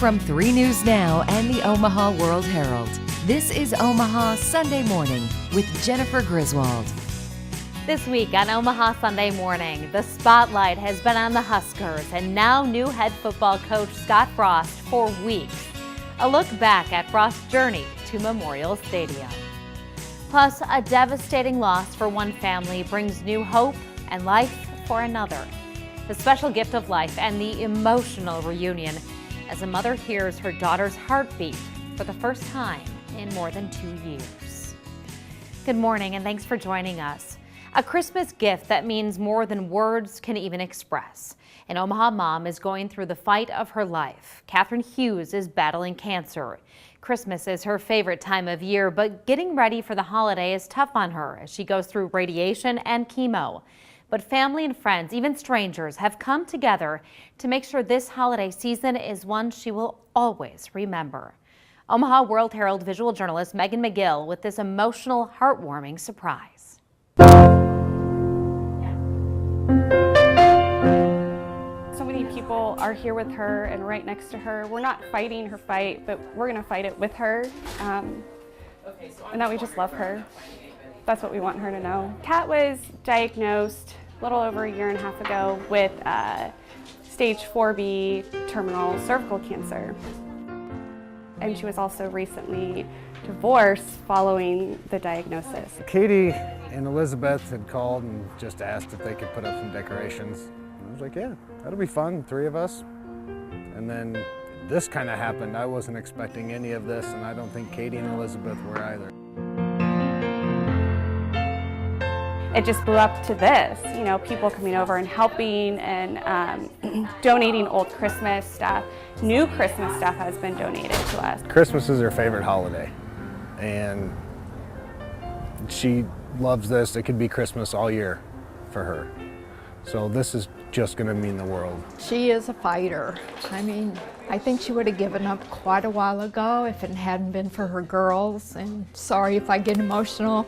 From 3 News Now and the Omaha World-Herald, this is Omaha Sunday Morning with Jennifer Griswold. This week on Omaha Sunday Morning, the spotlight has been on the Huskers and now new head football coach Scott Frost for weeks. A look back at Frost's journey to Memorial Stadium. Plus, a devastating loss for one family brings new hope and life for another. The special gift of life and the emotional reunion as a mother hears her daughter's heartbeat for the first time in more than 2 years. Good morning and thanks for joining us. A Christmas gift that means more than words can even express. An Omaha mom is going through the fight of her life. Catherine Hughes is battling cancer. Christmas is her favorite time of year, but getting ready for the holiday is tough on her as she goes through radiation and chemo. But family and friends, even strangers, have come together to make sure this holiday season is one she will always remember. Omaha World-Herald visual journalist Megan McGill with this emotional, heartwarming surprise. So many people are here with her and right next to her. We're not fighting her fight, but we're going to fight it with her, and that we just love her. That's what we want her to know. Kat was diagnosed a little over 1.5 years ago with stage 4B terminal cervical cancer. And she was also recently divorced following the diagnosis. Katie and Elizabeth had called and just asked if they could put up some decorations. And I was like, yeah, that'll be fun, 3 of us. And then this kind of happened. I wasn't expecting any of this, and I don't think Katie and Elizabeth were either. It just blew up to this, you know, people coming over and helping and donating old Christmas stuff. New Christmas stuff has been donated to us. Christmas is her favorite holiday, and she loves this. It could be Christmas all year for her. So this is just going to mean the world. She is a fighter. I mean, I think she would have given up quite a while ago if it hadn't been for her girls, and sorry if I get emotional.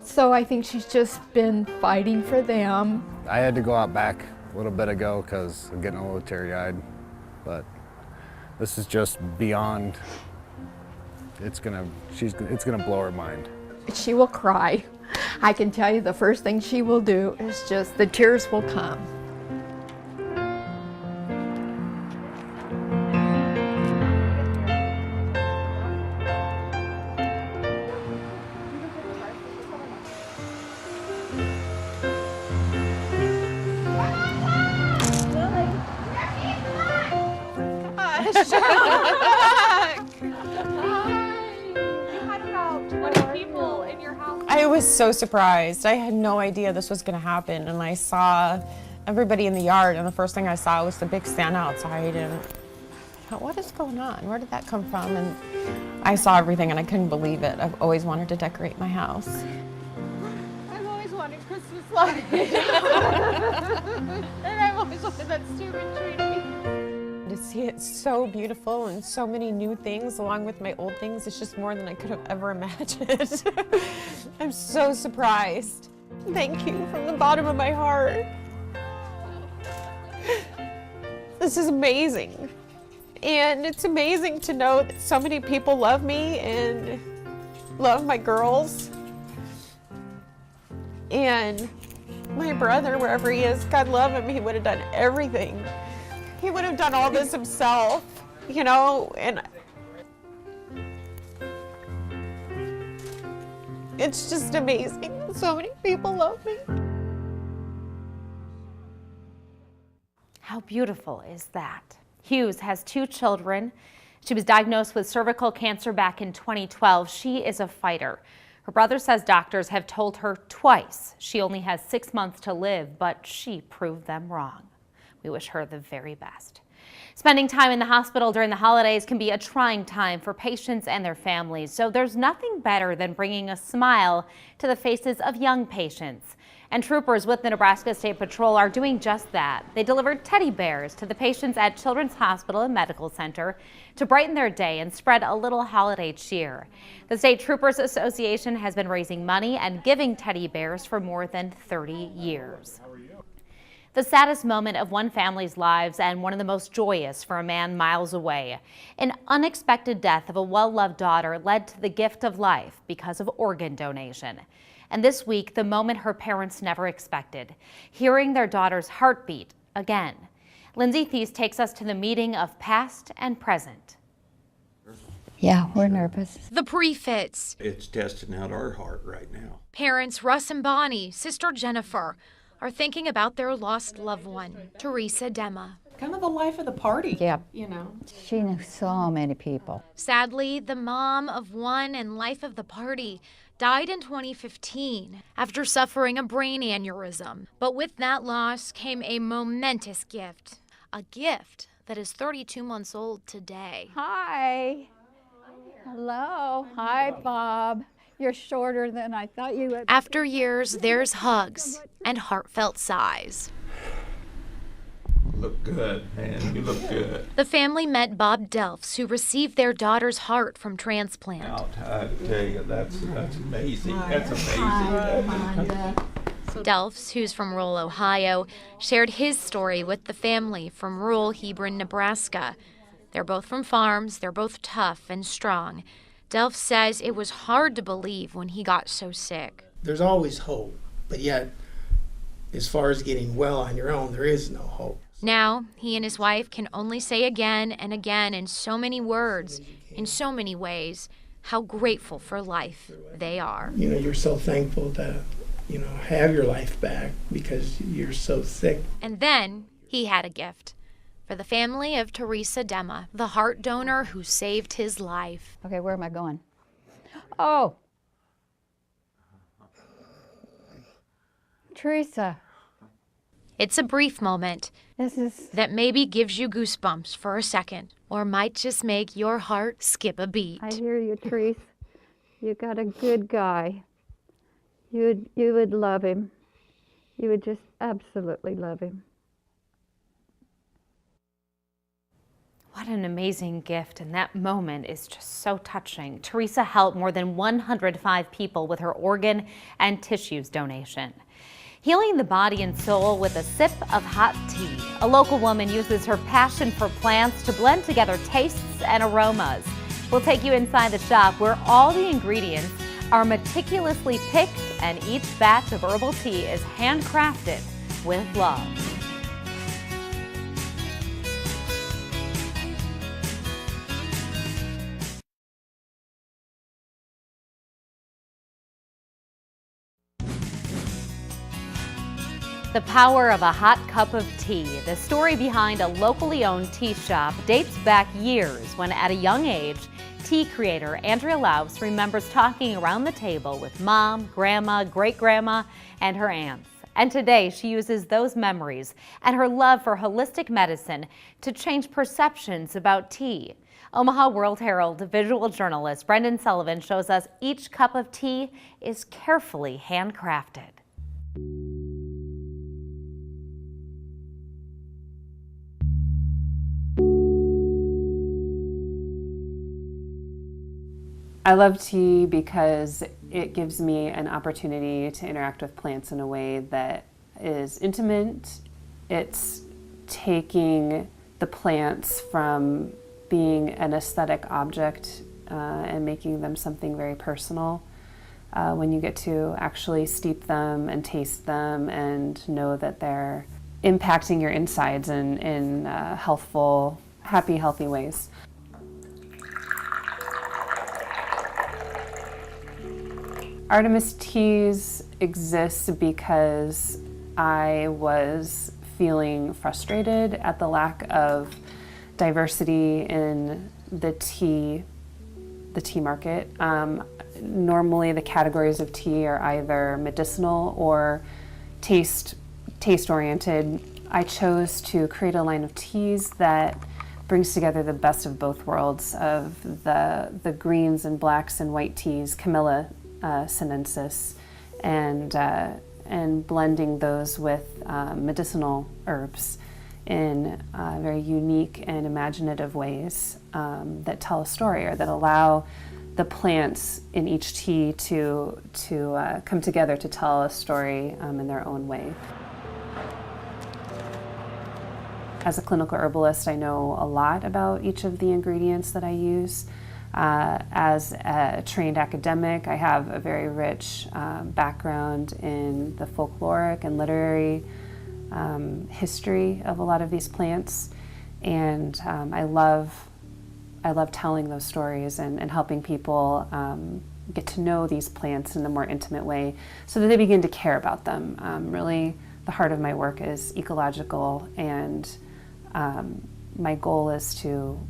So I think she's just been fighting for them. I had to go out back a little bit ago because I'm getting a little teary-eyed, but this is just beyond. It's gonna blow her mind. She will cry. I can tell you the first thing she will do is just the tears will come. I was so surprised. I had no idea this was going to happen, and I saw everybody in the yard, and the first thing I saw was the big Santa outside, and I thought, what is going on? Where did that come from? And I saw everything, and I couldn't believe it. I've always wanted to decorate my house. I've always wanted Christmas lights. And I've always wanted that stupid tree to be. To see it so beautiful and so many new things along with my old things, it's just more than I could have ever imagined. I'm so surprised. Thank you from the bottom of my heart. This is amazing. And it's amazing to know that so many people love me and love my girls. And my brother, wherever he is, God love him, he would have done everything. He would have done all this himself, you know, and it's just amazing. So many people love me. How beautiful is that? Hughes has 2 children. She was diagnosed with cervical cancer back in 2012. She is a fighter. Her brother says doctors have told her twice she only has 6 months to live, but she proved them wrong. We wish her the very best. Spending time in the hospital during the holidays can be a trying time for patients and their families, so there's nothing better than bringing a smile to the faces of young patients. And troopers with the Nebraska State Patrol are doing just that. They delivered teddy bears to the patients at Children's Hospital and Medical Center to brighten their day and spread a little holiday cheer. The State Troopers Association has been raising money and giving teddy bears for more than 30 years. The saddest moment of one family's lives and one of the most joyous for a man miles away. An unexpected death of a well-loved daughter led to the gift of life because of organ donation. And this week, the moment her parents never expected, hearing their daughter's heartbeat again. Lindsay Teas takes us to the meeting of past and present. Yeah, we're nervous. The pre-fits. It's testing out our heart right now. Parents Russ and Bonnie, sister Jennifer, are thinking about their lost loved one, Teresa Dema. Kind of the life of the party. Yeah. You know. She knew so many people. Sadly, the mom of one and life of the party died in 2015 after suffering a brain aneurysm. But with that loss came a momentous gift. A gift that is 32 months old today. Hi. Hello. Hi, Bob. You're shorter than I thought you would. After years, there's hugs and heartfelt sighs. You look good, man. You look good. The family met Bob Delphs, who received their daughter's heart from transplant. I tell you, that's amazing. That's amazing. Delphs, who's from rural Ohio, shared his story with the family from rural Hebron, Nebraska. They're both from farms. They're both tough and strong. Delphs says it was hard to believe when he got so sick. There's always hope, but yet, as far as getting well on your own, there is no hope. Now, he and his wife can only say again and again in so many words, in so many ways, how grateful for life they are. You know, you're so thankful to, have your life back because you're so sick. And then he had a gift. For the family of Teresa Dema, the heart donor who saved his life. Okay, where am I going? Oh. Teresa. It's a brief moment that maybe gives you goosebumps for a second, or might just make your heart skip a beat. I hear you, Teresa. You got a good guy. You would love him. You would just absolutely love him. What an amazing gift, and that moment is just so touching. Teresa helped more than 105 people with her organ and tissues donation. Healing the body and soul with a sip of hot tea. A local woman uses her passion for plants to blend together tastes and aromas. We'll take you inside the shop where all the ingredients are meticulously picked and each batch of herbal tea is handcrafted with love. The power of a hot cup of tea. The story behind a locally owned tea shop dates back years when, at a young age, tea creator Andrea Laus remembers talking around the table with mom, grandma, great-grandma, and her aunts. And today, she uses those memories and her love for holistic medicine to change perceptions about tea. Omaha World-Herald visual journalist Brendan Sullivan shows us each cup of tea is carefully handcrafted. I love tea because it gives me an opportunity to interact with plants in a way that is intimate. It's taking the plants from being an aesthetic object and making them something very personal. When you get to actually steep them and taste them and know that they're impacting your insides in healthful, happy, healthy ways. Artemis Teas exists because I was feeling frustrated at the lack of diversity in the tea market. Normally the categories of tea are either medicinal or taste-oriented. I chose to create a line of teas that brings together the best of both worlds of the greens and blacks and white teas, Camellia sinensis, and blending those with medicinal herbs in very unique and imaginative ways that tell a story or that allow the plants in each tea to come together to tell a story in their own way. As a clinical herbalist, I know a lot about each of the ingredients that I use. As a trained academic, I have a very rich background in the folkloric and literary history of a lot of these plants, and I love telling those stories and helping people get to know these plants in a more intimate way so that they begin to care about them. Really, the heart of my work is ecological, and my goal is to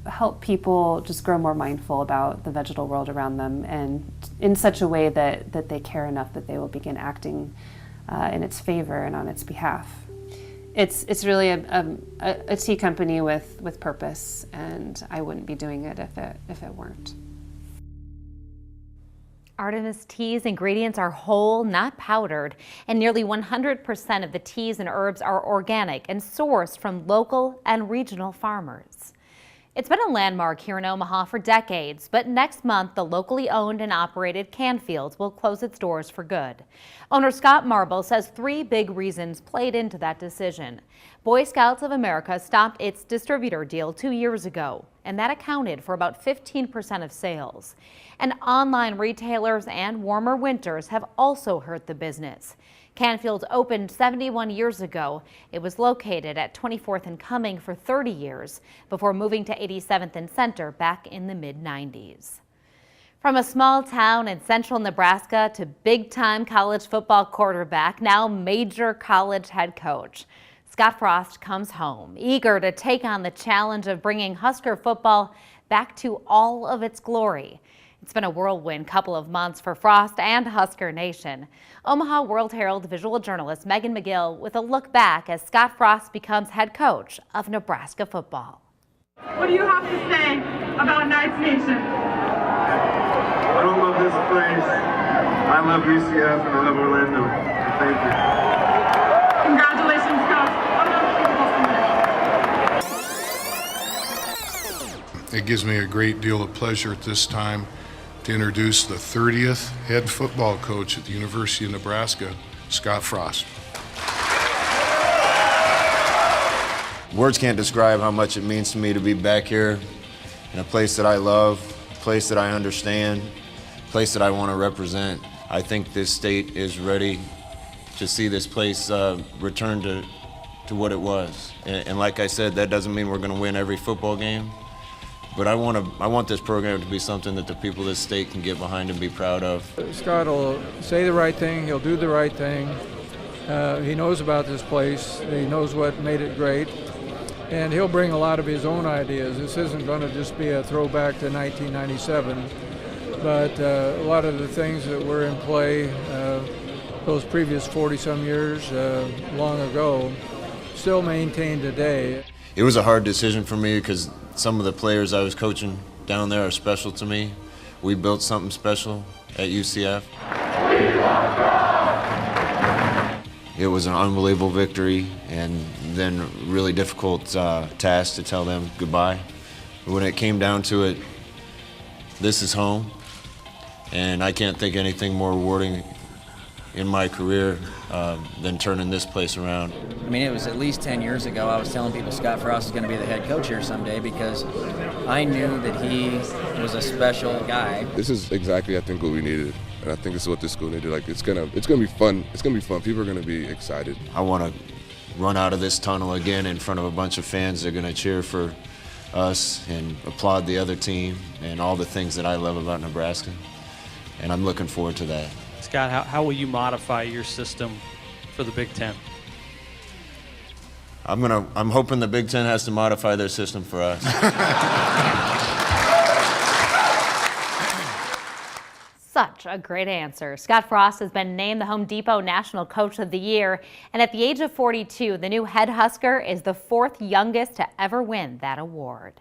help people just grow more mindful about the vegetal world around them, and in such a way that they care enough that they will begin acting in its favor and on its behalf. It's really a tea company with purpose, and I wouldn't be doing it if it weren't. Artemis Teas ingredients are whole, not powdered, and nearly 100% of the teas and herbs are organic and sourced from local and regional farmers. It's been a landmark here in Omaha for decades, but next month the locally owned and operated Canfield will close its doors for good. Owner Scott Marble says 3 big reasons played into that decision. Boy Scouts of America stopped its distributor deal 2 years ago, and that accounted for about 15% of sales. And online retailers and warmer winters have also hurt the business. Canfield opened 71 years ago. It was located at 24th and Cumming for 30 years before moving to 87th and Center back in the mid-90s. From a small town in central Nebraska to big-time college football quarterback, now major college head coach, Scott Frost comes home, eager to take on the challenge of bringing Husker football back to all of its glory. It's been a whirlwind couple of months for Frost and Husker Nation. Omaha World-Herald visual journalist Megan McGill with a look back as Scott Frost becomes head coach of Nebraska football. What do you have to say about Knights Nation? I don't love this place. I love UCF and I love Orlando. Thank you. Congratulations, Coach. It gives me a great deal of pleasure at this time to introduce the 30th head football coach at the University of Nebraska, Scott Frost. Words can't describe how much it means to me to be back here in a place that I love, a place that I understand, a place that I want to represent. I think this state is ready to see this place return to what it was. And like I said, that doesn't mean we're going to win every football game. But I want this program to be something that the people of this state can get behind and be proud of. Scott will say the right thing, he'll do the right thing. He knows about this place, he knows what made it great, and he'll bring a lot of his own ideas. This isn't going to just be a throwback to 1997, but a lot of the things that were in play those previous 40-some years long ago still maintained today. It was a hard decision for me because some of the players I was coaching down there are special to me. We built something special at UCF. It was an unbelievable victory and then really difficult task to tell them goodbye. But when it came down to it, this is home, and I can't think anything more rewarding in my career than turning this place around. I mean, it was at least 10 years ago I was telling people Scott Frost is going to be the head coach here someday because I knew that he was a special guy. This is exactly, I think, what we needed, and I think this is what this school needed. Like, it's gonna be fun. It's gonna be fun. People are gonna be excited. I want to run out of this tunnel again in front of a bunch of fans that are going to cheer for us and applaud the other team and all the things that I love about Nebraska, and I'm looking forward to that. Scott, how will you modify your system for the Big Ten? I'm hoping the Big Ten has to modify their system for us. Such a great answer. Scott Frost has been named the Home Depot National Coach of the Year, and at the age of 42, the new head Husker is the 4th youngest to ever win that award.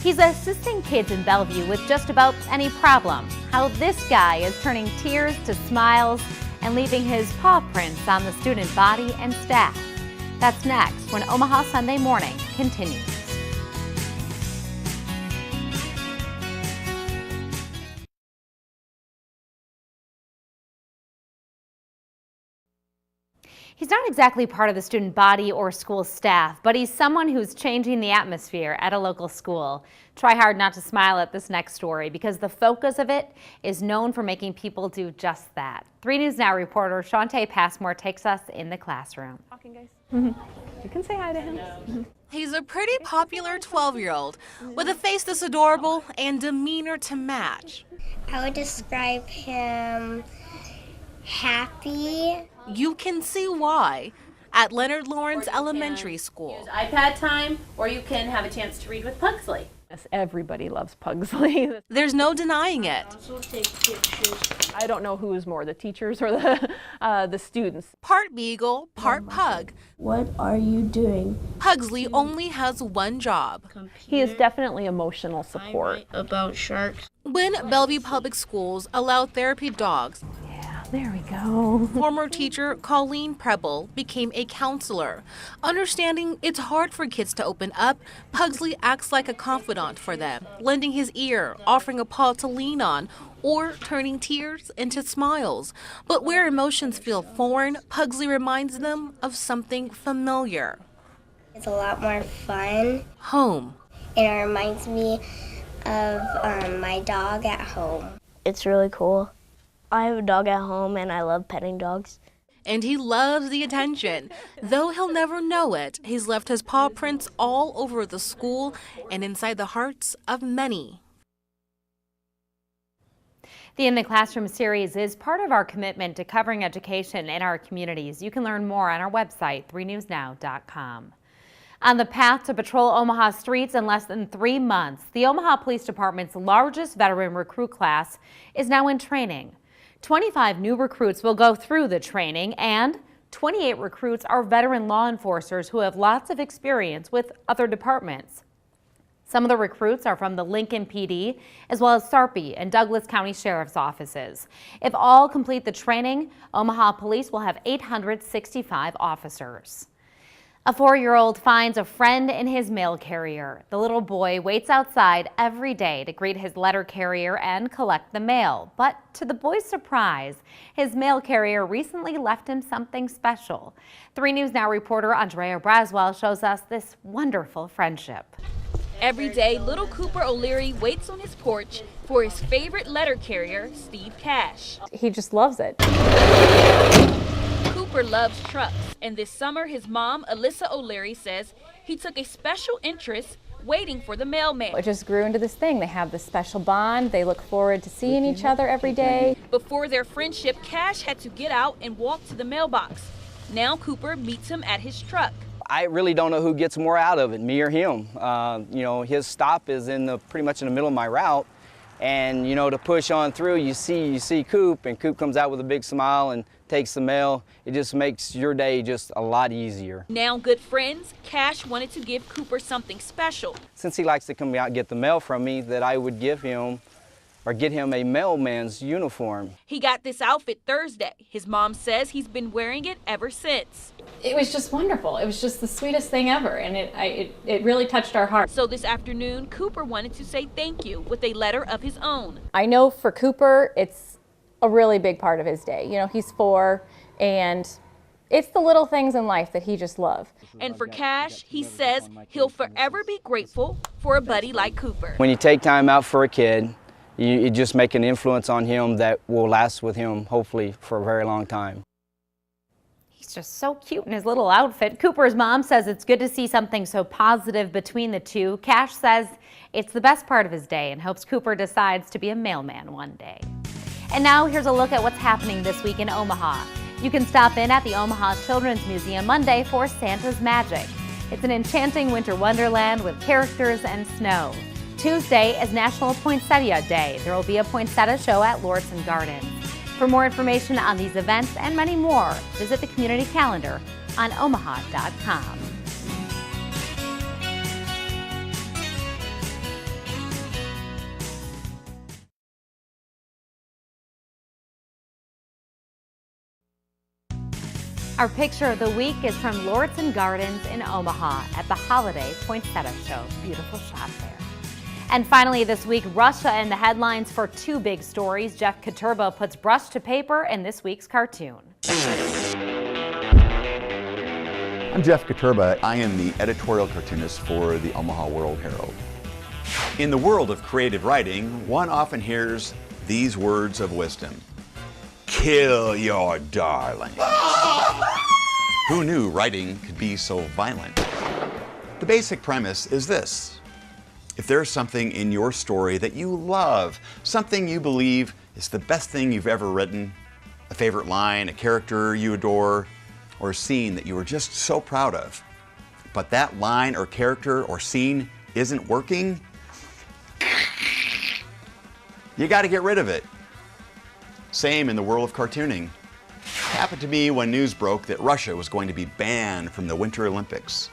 He's assisting kids in Bellevue with just about any problem. How this guy is turning tears to smiles and leaving his paw prints on the student body and staff. That's next when Omaha Sunday Morning continues. He's not exactly part of the student body or school staff, but he's someone who's changing the atmosphere at a local school. Try hard not to smile at this next story because the focus of it is known for making people do just that. 3 News Now reporter Shantae Passmore takes us in the classroom. Talking, guys. You can say hi to him. He's a pretty popular 12-year-old with a face that's adorable and demeanor to match. I would describe him happy. You can see why at Leonard Lawrence Elementary School. Use iPad time, or you can have a chance to read with Pugsley. Yes, everybody loves Pugsley. There's no denying it. I don't know who is more, the teachers or the students. Part beagle, part pug. What are you doing? Pugsley only has one job. He is definitely emotional support. About sharks. When Bellevue Public Schools allow therapy dogs, There we go. former teacher Colleen Preble became a counselor. Understanding it's hard for kids to open up, Pugsley acts like a confidant for them, lending his ear, offering a paw to lean on, or turning tears into smiles. But where emotions feel foreign, Pugsley reminds them of something familiar. It's a lot more fun. Home. And it reminds me of my dog at home. It's really cool. I have a dog at home and I love petting dogs. And he loves the attention. Though he'll never know it, he's left his paw prints all over the school and inside the hearts of many. The In the Classroom series is part of our commitment to covering education in our communities. You can learn more on our website, 3newsnow.com. On the path to patrol Omaha streets in less than 3 months, the Omaha Police Department's largest veteran recruit class is now in training. 25 new recruits will go through the training, and 28 recruits are veteran law enforcers who have lots of experience with other departments. Some of the recruits are from the Lincoln PD, as well as Sarpy and Douglas County Sheriff's offices. If all complete the training, Omaha Police will have 865 officers. A 4-year-old finds a friend in his mail carrier. The little boy waits outside every day to greet his letter carrier and collect the mail. But to the boy's surprise, his mail carrier recently left him something special. 3 News Now reporter Andrea Braswell shows us this wonderful friendship. Every day, little Cooper O'Leary waits on his porch for his favorite letter carrier, Steve Cash. He just loves it. Cooper loves trucks, and this summer his mom, Alyssa O'Leary, says he took a special interest waiting for the mailman. It just grew into this thing. They have this special bond. They look forward to seeing each other every day. Before their friendship, Cash had to get out and walk to the mailbox. Now Cooper meets him at his truck. I really don't know who gets more out of it, me or him. You know, his stop is pretty much in the middle of my route. And, you know, to push on through, you see Coop, and Coop comes out with a big smile and takes the mail. It just makes your day just a lot easier. Now good friends, Cash wanted to give Cooper something special. Since he likes to come out and get the mail from me, that I would give him or get him a mailman's uniform. He got this outfit Thursday. His mom says he's been wearing it ever since. It was just wonderful. It was just the sweetest thing ever, and it really touched our heart. So this afternoon, Cooper wanted to say thank you with a letter of his own. I know for Cooper, it's a really big part of his day. You know, he's 4, and it's the little things in life that he just loves. And for Cash, he says he'll forever be grateful for a buddy like Cooper. When you take time out for a kid, you just make an influence on him that will last with him, hopefully, for a very long time. He's just so cute in his little outfit. Cooper's mom says it's good to see something so positive between the two. Cash says it's the best part of his day and hopes Cooper decides to be a mailman one day. And now here's a look at what's happening this week in Omaha. You can stop in at the Omaha Children's Museum Monday for Santa's Magic. It's an enchanting winter wonderland with characters and snow. Tuesday is National Poinsettia Day. There will be a poinsettia show at Lordson Gardens. For more information on these events and many more, visit the community calendar on omaha.com. Our picture of the week is from Lordson Gardens in Omaha at the Holiday Poinsettia Show. Beautiful shot there. And finally this week, Russia in the headlines for 2 big stories. Jeff Katurba puts brush to paper in this week's cartoon. I'm Jeff Katurba. I am the editorial cartoonist for the Omaha World-Herald. In the world of creative writing, one often hears these words of wisdom. Kill your darling. Who knew writing could be so violent? The basic premise is this. If there's something in your story that you love, something you believe is the best thing you've ever written, a favorite line, a character you adore, or a scene that you are just so proud of, but that line or character or scene isn't working, you got to get rid of it. Same in the world of cartooning. Happened to me when news broke that Russia was going to be banned from the Winter Olympics.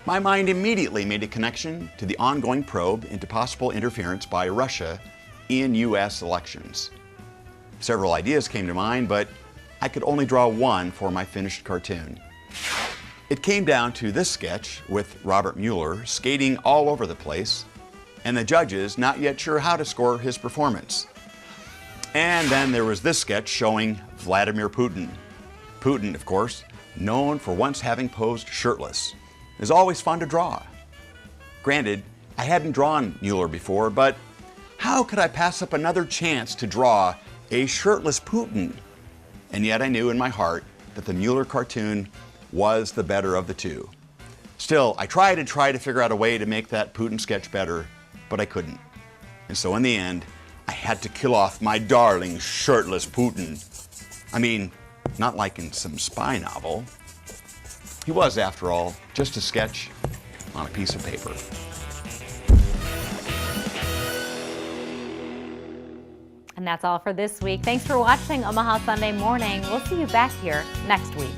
My mind immediately made a connection to the ongoing probe into possible interference by Russia in U.S. elections. Several ideas came to mind, but I could only draw one for my finished cartoon. It came down to this sketch with Robert Mueller skating all over the place, and the judges not yet sure how to score his performance. And then there was this sketch showing Vladimir Putin. Putin, of course, known for once having posed shirtless, is always fun to draw. Granted, I hadn't drawn Mueller before, but how could I pass up another chance to draw a shirtless Putin? And yet I knew in my heart that the Mueller cartoon was the better of the two. Still, I tried to figure out a way to make that Putin sketch better, but I couldn't. And so in the end, I had to kill off my darling shirtless Putin. I mean, not like in some spy novel. He was, after all, just a sketch on a piece of paper. And that's all for this week. Thanks for watching Omaha Sunday Morning. We'll see you back here next week.